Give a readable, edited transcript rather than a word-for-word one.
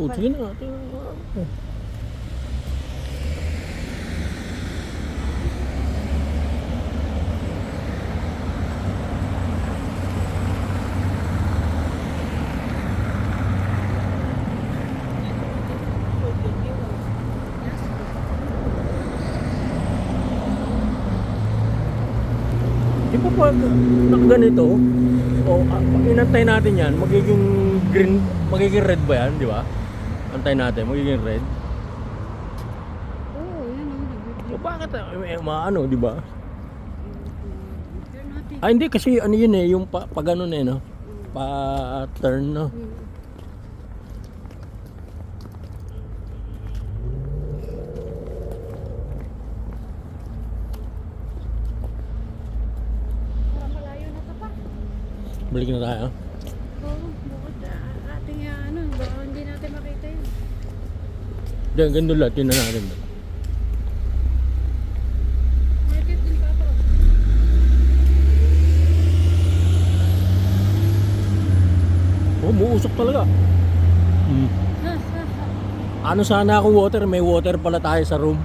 O, sige na. Di ba pag nakaganito, o inantay natin yan, magiging green, magiging red ba yan, di ba? Antay natin, magiging red. Oo, yan ang O bakit, maano, di ba? turn natin. Ah, hindi kasi ano yun eh, yung pa ganun eh, no? Pa-turn, no? Para malayo na ka pa. Balik na tayo. Oo, bukod ating ano, baka hindi natin makita yun. Diyan, ganun lahat, yun na natin. Market din pa ako. Oh, buusok talaga. Ano sana ako water, may water pala tayo sa room.